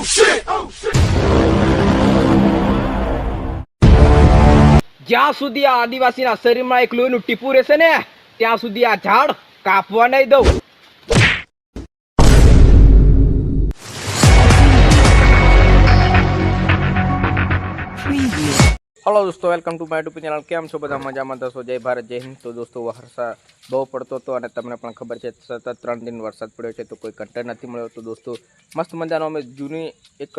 જ્યાં સુધી આ આદિવાસીના શરીરમાં એક લોહીનું ટીપું રહેશે ને ત્યાં સુધી આ ઝાડ કાપવા નહીં દઉં. હેલો દોસ્તો, welcome to my YouTube channel. કેમ છો બધા? મજામાં થશો. જય ભારત, જય હિન્દ. તો દોસ્તો, વરસાદ બહુ પડતો હતો અને તમને પણ ખબર છે સતત 3 દિન વરસાદ પડ્યો છે તો કોઈ કન્ટેન્ટ નથી મળ્યો. તો દોસ્તો, મસ્ત મજાનો અમે જૂની એક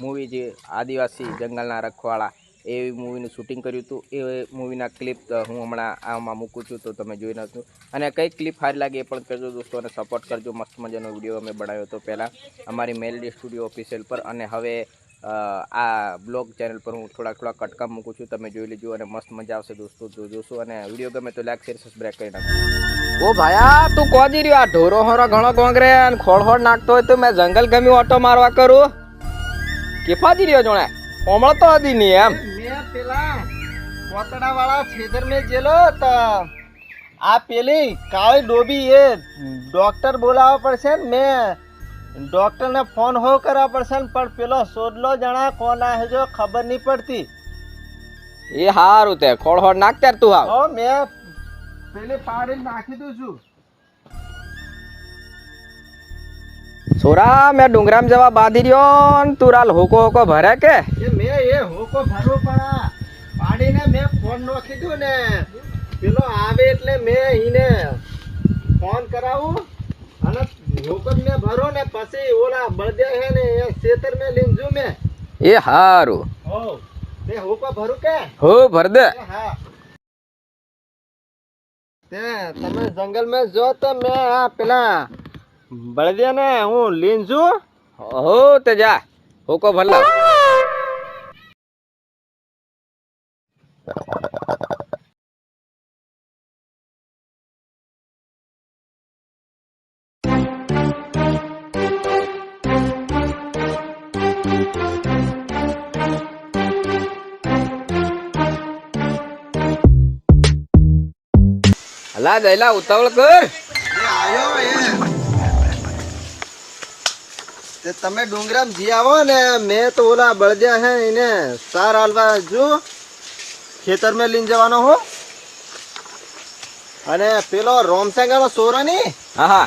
મૂવી જે આદિવાસી જંગલના રખવાળા એવી મૂવીનું શૂટિંગ કર્યું હતું. એ મૂવીના ક્લિપ હું હમણાં આમાં મૂકું છું તો તમે જોઈ નાખજો. અને કઈ ક્લિપ સારી લાગે એ પણ કરજો દોસ્તો અને સપોર્ટ કરજો. મસ્ત મજાનો વિડીયો અમે બનાવ્યો હતો પહેલાં અમારી મેલડી સ્ટુડિયો ઓફિશિયલ પર, અને હવે આ બ્લોગ ચેનલ પર હું થોડા કટકા મૂકું છું. તમે જોઈ લેજો અને મસ્ત મજા આવશે દોસ્તો. જોશો અને વિડીયો ગમે તો લાઈક, શેર, સબસ્ક્રાઇબ કરી નાખજો. ઓ ભાયા, તું કોજી રહ્યો? આ ઢોરો હોરો ઘણો કોંગરે અને ખોળખોળ નાખતો હોય તો મેં જંગલ ગમી ઓટો મારવા કરું કે ફાજી રહ્યો જોણે ઓમળો તો હતી નહીં એમ. મેં પેલા કોતડા વાળા છેદર મેં જેલો તો આ પેલી કાળી ડોબી એ ડોક્ટર બોલાવવા પડશે ને મેં ડોક્ટર ને ફોન હો કરવા પડશે ને પણ પેલો સોડલો જણા કોણ આવે જો ખબર નહીં પડતી. એ હારું તે ખોળખોળ નાખ ત્યાર તું આવ. મેં પેલી પાડી નાખી દઉં છું. છોરા, મેં ડુંગરામ જવા બાંધી રહ્યો ને તું રાલ હોકો હોકો ભરે કે મેં એ હોકો ભરવું પણ પાડીને મેં ફોન નાખી દઉં ને પેલો આવે એટલે મેં એને ફોન કરાવું અને હોકો મેં ભરો ને પછી ઓલા બળદે હે ને એ ખેતર મેં લઈને જુ મેં. એ હારું. હો તે હોકો ભરું કે હો ભર દે. હા તે તમે જંગલ માં જો તો મેં આ પેલા બળદિયા ને હું લીન છું. હો તે જા હોકો ભરલા. અલા દઈલા ઉતાવળ કર. તમે ડુંગરામ જી આવો ને મેં તો ઓલા બળદિયા હે એને સાર હાલવા જો ખેતર માં લઈને જવાનો હો. અને પેલો રોમસંગા સોરો ની હા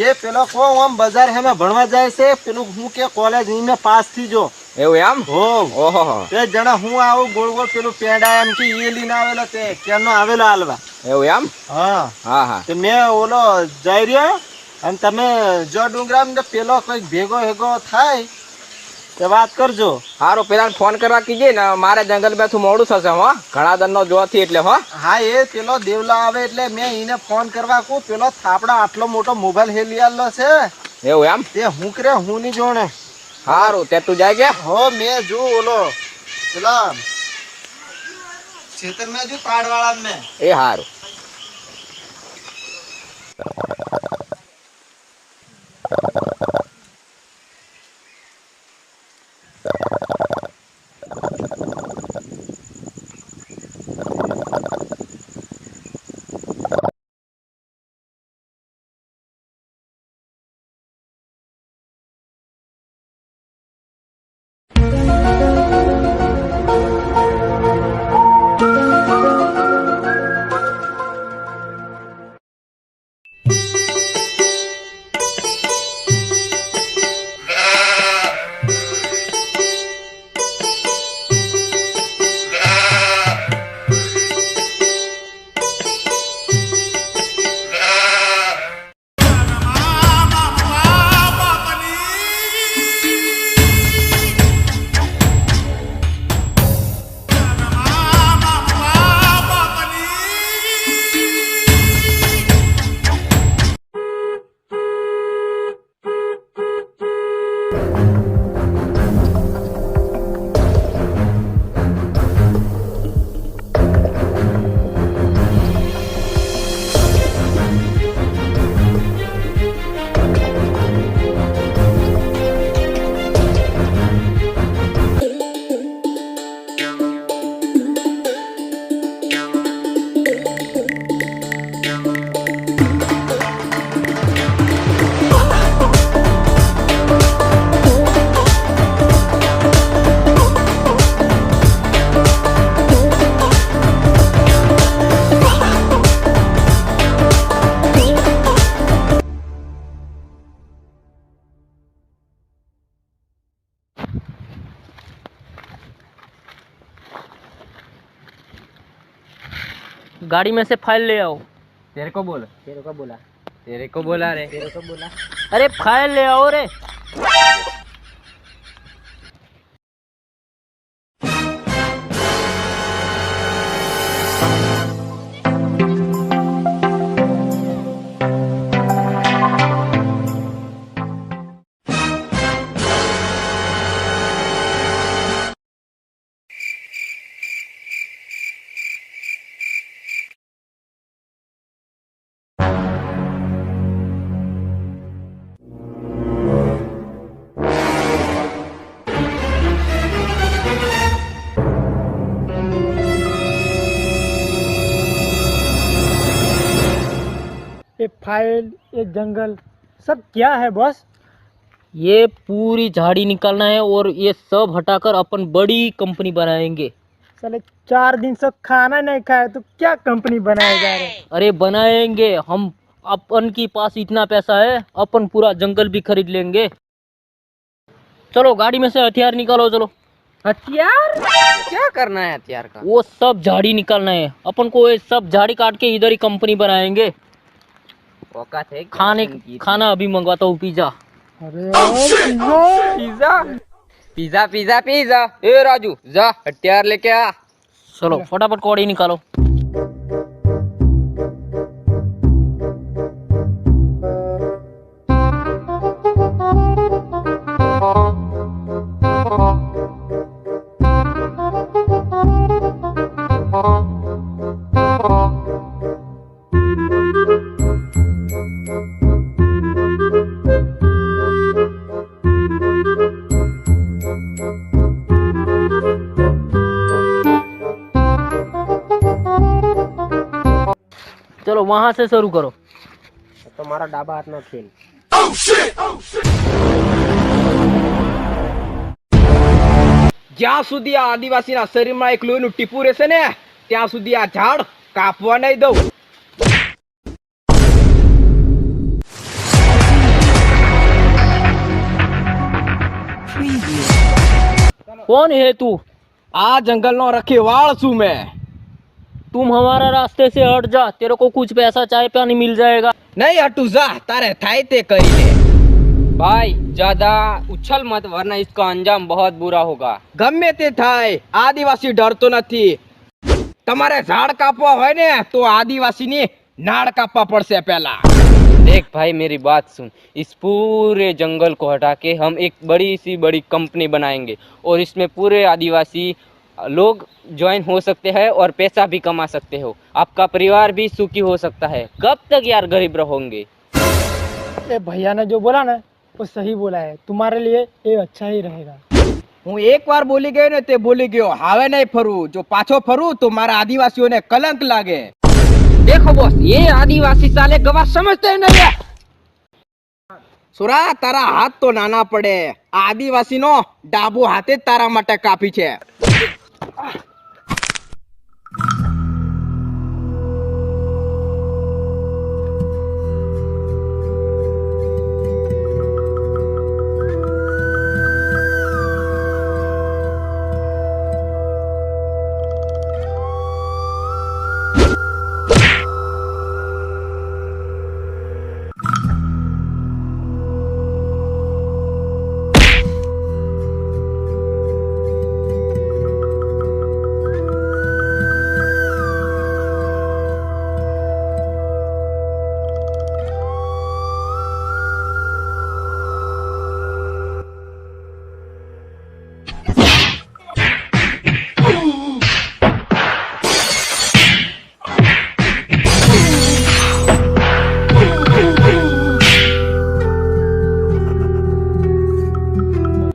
એ પેલો કો આમ બજાર હે ભણવા જાય છે પેલું હું કે કોલેજ ની પાસ થી જો એવું એમ. હો ઓહો એ જણા હું આવું ગોળ ગોળ પેલું પેડા એમ કે એ લઈને આવેલો તે કેનો આવેલો હાલવા એવું એમ. હા હા હા તે મેં ઓલો જઈ રહ્યો અને તમે જો ડુંગરામ ને પેલો કઈક ભેગો હેગો થાય તે વાત કરજો. હારો પેલા ફોન કરવા કીજે ને મારે જંગલ માં મોડું થશે હો ઘણા દન નો જોથી એટલે હો. હા એ પેલો દેવલા આવે એટલે મેં એને ફોન કરવા કહું પેલો થાપડા આટલો મોટો મોબાઈલ હેલી આલો છે એવું એમ. તે હું કરે હું નહીં જોણે. હારું તે તું જાય કે હો મેં જો ઓલો પેલા ખેતર માં જો પાડવાળા મેં. એ હારું. गाड़ी में से फाइल ले आओ। तेरे को बोला तेरे को बोला रे। तेरे को बोला। अरे फाइल ले आओ रे। ये फाइल, ये जंगल सब क्या है बॉस? ये पूरी झाड़ी निकालना है और ये सब हटाकर अपन बड़ी कंपनी बनाएंगे। साले 4 दिन से खाना नहीं खाए तो क्या कंपनी बनाए जा रहे? अरे बनाएंगे हम, अपन के पास इतना पैसा है, अपन पूरा जंगल भी खरीद लेंगे। चलो गाड़ी में से हथियार निकालो। चलो। हथियार? क्या करना है हथियार का? वो सब झाड़ी निकालना है अपन को। ये सब झाड़ी काट के इधर ही कंपनी बनाएंगे। औकात है खाना अभी मंगवाता हूँ, पिज्जा। अरे यार, पिज्जा। ए राजू, जा हथियार लेके आ। चलो फटाफट कौड़ी निकालो। चलो वहां से शुरू करो। तुम्हारा डाबा हाथ में खेल। જ્યાં સુધી આ આદિવાસીના શરીરમાં એક લોહીનું ટીપું રહેશે ને ત્યાં સુધી આ ઝાડ કાપવા નહીં દઉં। कौन है तू? આ જંગલનો રખેવાળ છું मैं। तुम हमारा रास्ते से हट जा, तेरे को कुछ पैसा चाय पानी मिल जाएगा। नहीं हटू, जा तारे थाई ते करी ले। भाई ज्यादा उछल मत वरना इसका अंजाम बहुत बुरा होगा। गમે તે થાય, આદિવાસી ડરતો નથી। તમારે ઝાડ કાપવા હોય ને તો આદિવાસીની નાળ કાપવા પડશે પહેલા। देख भाई मेरी बात सुन, इस पूरे जंगल को हटा के हम एक बड़ी सी बड़ी कंपनी बनाएंगे और इसमें पूरे आदिवासी लोग ज्वाइन हो सकते हैं और पैसा भी कमा सकते हो। आपका परिवार भी सुखी हो सकता है। कब तक यार गरीब रहोगे? ये भैया ने जो बोला ना वो सही बोला है, तुम्हारे लिए ये अच्छा ही रहेगा। હું એકવાર બોલી ગયો ને તે બોલી ગયો, હવે નહીં ફરું। જો પાછો ફરું તો મારા આદિવાસીઓને કલંક લાગે। देखो बॉस, ये आदिवासी साले गवाह समझते ही नहीं है। सुरा तारा हाथ तो नाना पड़े, आदिवासी नो डाबू हाथे तारा માટે કાપી છે।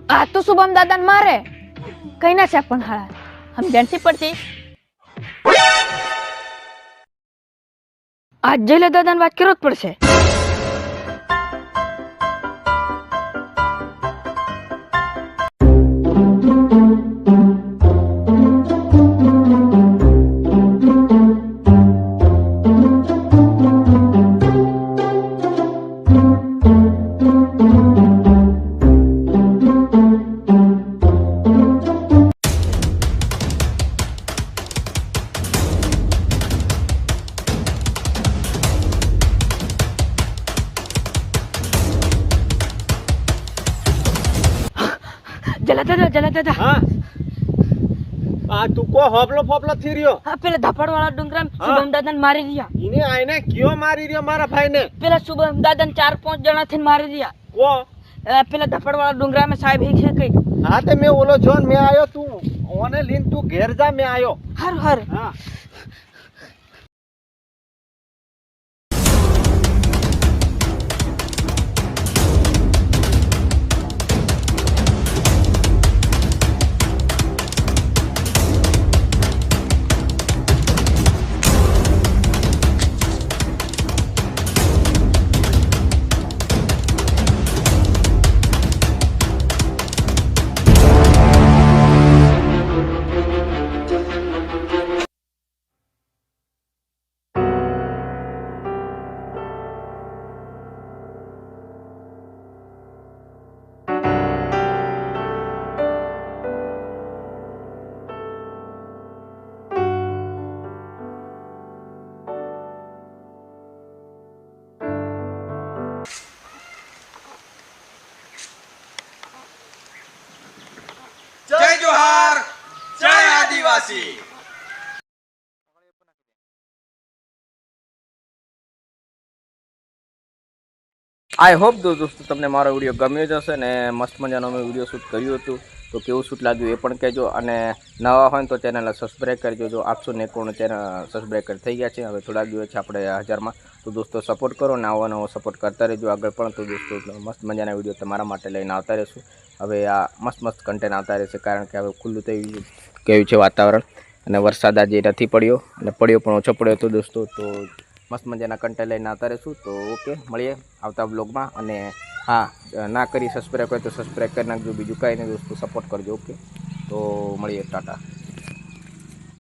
आज तो शुभम दादा मारे कहीं ना से अपन हारा हम जानती पड़ती। आज जेले दादा बात करो पड़से। જલા દાદા હા આ તું કો હોપલો ફોપલો થી રહ્યો હા પેલા ધાપડ વાળા ડુંગરામ શુભમ દાદાને મારી રહ્યા ઈને આઈને કયો મારી રહ્યો મારા ભાઈને પેલા શુભમ દાદાને 4-5 જણા થઈને મારી રહ્યા કો પેલા ધાપડ વાળા ડુંગરામાં સાહેબ એક છે કઈ હા તે મેં ઓલો જોન મેં આયો તું ઓને લીન તું ઘેર જા મેં આયો હર હા આઈ હોપ દોસ્તો તમને મારો વિડીયો ગમ્યો જ હશે ને મસ્ત મજાનો મેં વિડીયો શૂટ કર્યું હતું તો કેવું શૂટ લાગ્યું એ પણ કહેજો અને નવા હોય તો ચેનલને સબસ્ક્રાઈબ કરજો જો 891 ચેનલ સબસ્ક્રાઈબર થઈ ગયા છે હવે થોડા દિવસ છે આપણે 1000માં તો દોસ્તો સપોર્ટ કરો ને આવો નવો સપોર્ટ કરતા રહેજો આગળ પણ તો દોસ્તો મસ્ત મજાના વિડીયો તમારા માટે લઈને આવતા રહેશું હવે આ મસ્ત કન્ટેન્ટ આવતા રહેશે કારણ કે હવે ખુલ્લું થઈ ગયું છે વાતાવરણ અને વરસાદ આજે નથી પડ્યો અને પડ્યો પણ ઓછો પડ્યો હતો દોસ્તો તો મસ્ત મજાના કન્ટેન્ટ લઈને આવતા રહેશું તો ઓકે મળીએ આવતા બ્લોગમાં અને હા ના કરી સબસ્ક્રાઈબ હોય તો સબસ્ક્રાઈબ કરી નાખજો બીજું કાંઈ નહીં દોસ્તો સપોર્ટ કરજો ઓકે તો મળીએ ટાટા